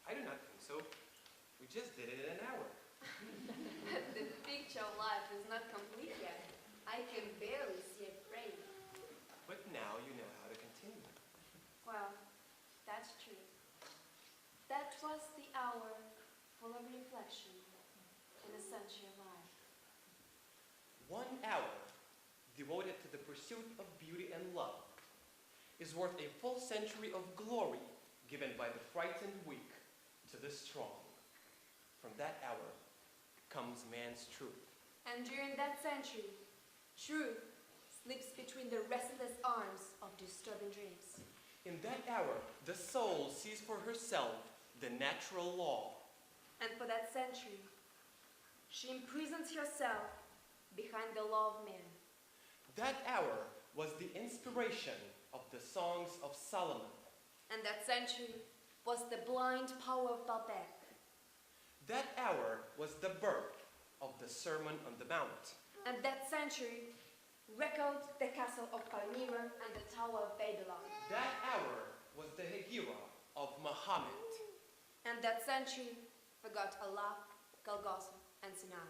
I do not think so. We just did it in an hour. The picture of life is not complete yet. I can barely see a frame. But now you know how to continue. Well, that's true. That was the hour full of reflection in a century of life. 1 hour devoted to the pursuit of beauty and love is worth a full century of glory given by the frightened weak to the strong. From that hour comes man's truth. And during that century, truth slips between the restless arms of disturbing dreams. In that hour, the soul sees for herself the natural law. And for that century, she imprisons herself behind the law of man. That hour was the inspiration of the songs of Solomon. And that century was the blind power of Babek. That hour was the birth of the Sermon on the Mount. And that century echoed the castle of Palmyra and the Tower of Babylon. That hour was the Hegira of Muhammad. And that century forgot Allah, Golgotha, and Sinai.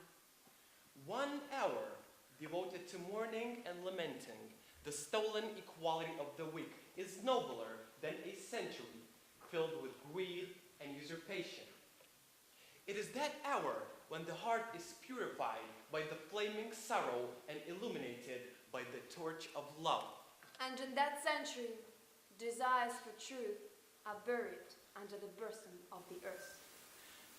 1 hour devoted to mourning and lamenting the stolen equality of the weak is nobler than a century filled with greed and usurpation. It is that hour when the heart is purified by the flaming sorrow and illuminated by the torch of love. And in that century, desires for truth are buried under the bosom of the earth.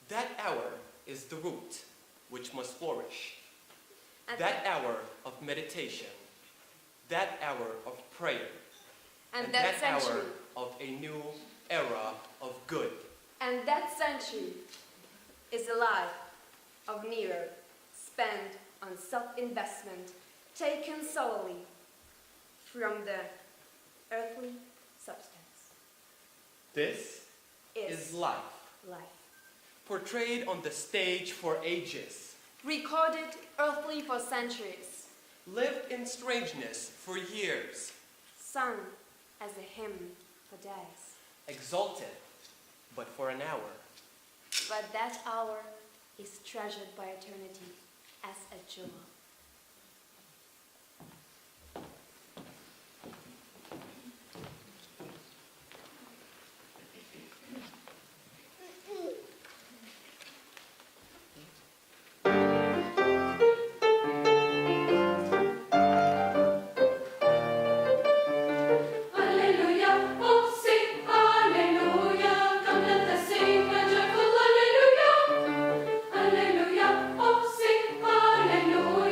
That hour is the root which must flourish. And that hour of meditation, that hour of prayer, and that hour century of a new era of good. And that century is a life of Nero spent on self-investment taken solely from the earthly substance. This is life, life. Portrayed on the stage for ages, Recorded earthly for centuries, lived in strangeness for years, sung as a hymn for days, exalted but for an hour. But that hour is treasured by eternity as a jewel. Hallelujah, oh sing hallelujah.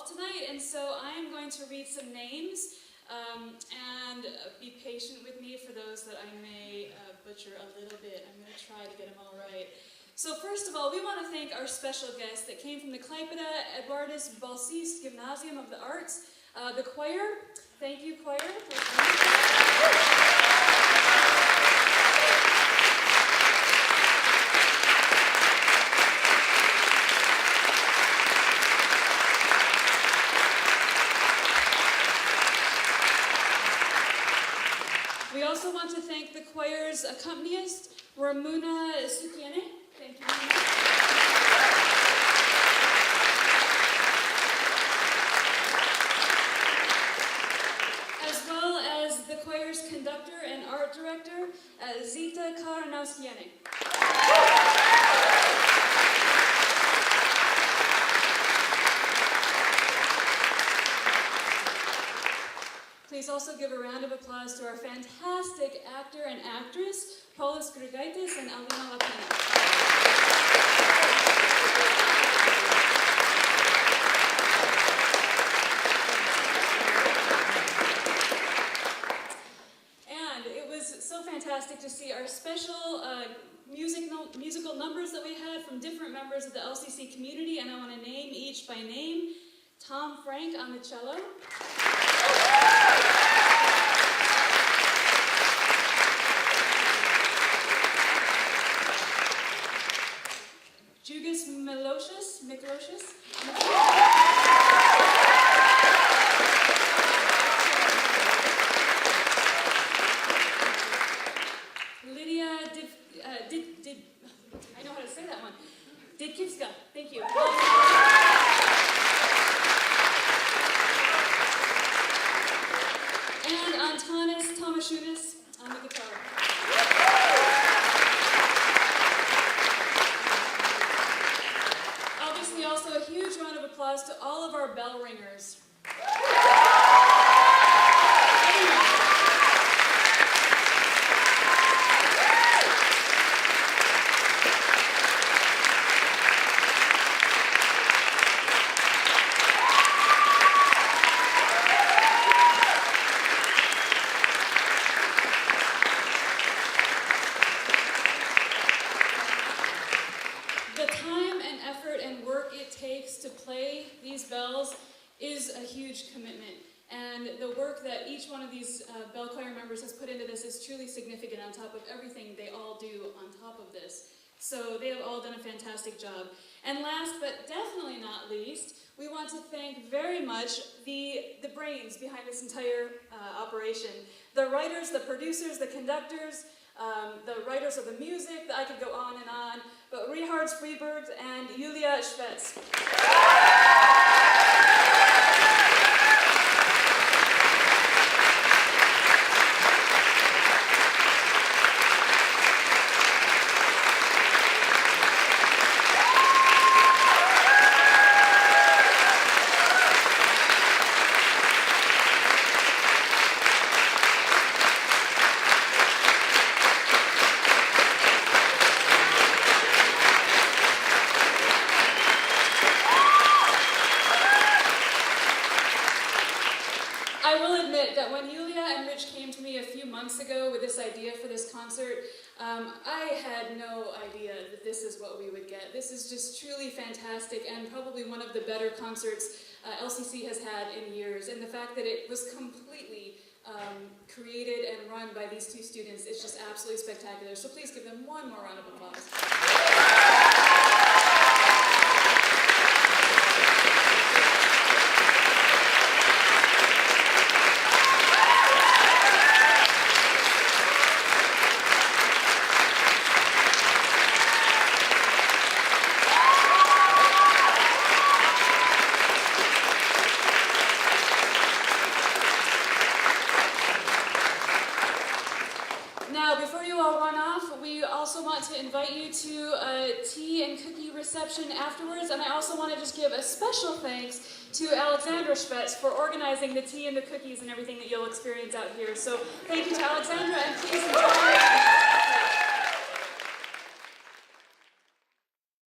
tonight, and so I am going to read some names, and be patient with me for those that I may butcher a little bit. I'm going to try to get them all right. So first of all, we want to thank our special guest that came from the Klaipeda Eduardus Balsis Gymnasium of the Arts, the choir. Thank you, choir. We also want to thank the choir's accompanist, Ramuna Sukiene. Thank you. As well as the choir's conductor and art director, Zita Karanowskiene. Please also give a round of applause to our fantastic actor and actress, Paulos Grigaitis and Alina Lapina. And it was so fantastic to see our special musical numbers that we had from different members of the LCC community, and I want to name each by name. Tom Frank on the cello. Jugis Miklosius. Lydia I know how to say that one. Didkivska, thank you. And Antanas Tomashunas on the guitar. Obviously, also a huge round of applause to all of our bell ringers. Is a huge commitment, and the work that each one of these bell choir members has put into this is truly significant on top of everything they all do on top of this. So they have all done a fantastic job. And last but definitely not least, we want to thank very much the brains behind this entire operation. The writers, the producers, the conductors, the writers of the music, I could go on and on, but Richard Freeberg and Julia Schwetz. Ago with this idea for this concert, I had no idea that this is what we would get. This is just truly fantastic and probably one of the better concerts LCC has had in years. And the fact that it was completely created and run by these two students is just absolutely spectacular. So please give them one more round of applause. Invite you to a tea and cookie reception afterwards, and I also want to just give a special thanks to Alexandra Schwetz for organizing the tea and the cookies and everything that you'll experience out here. So thank you to Alexandra, and please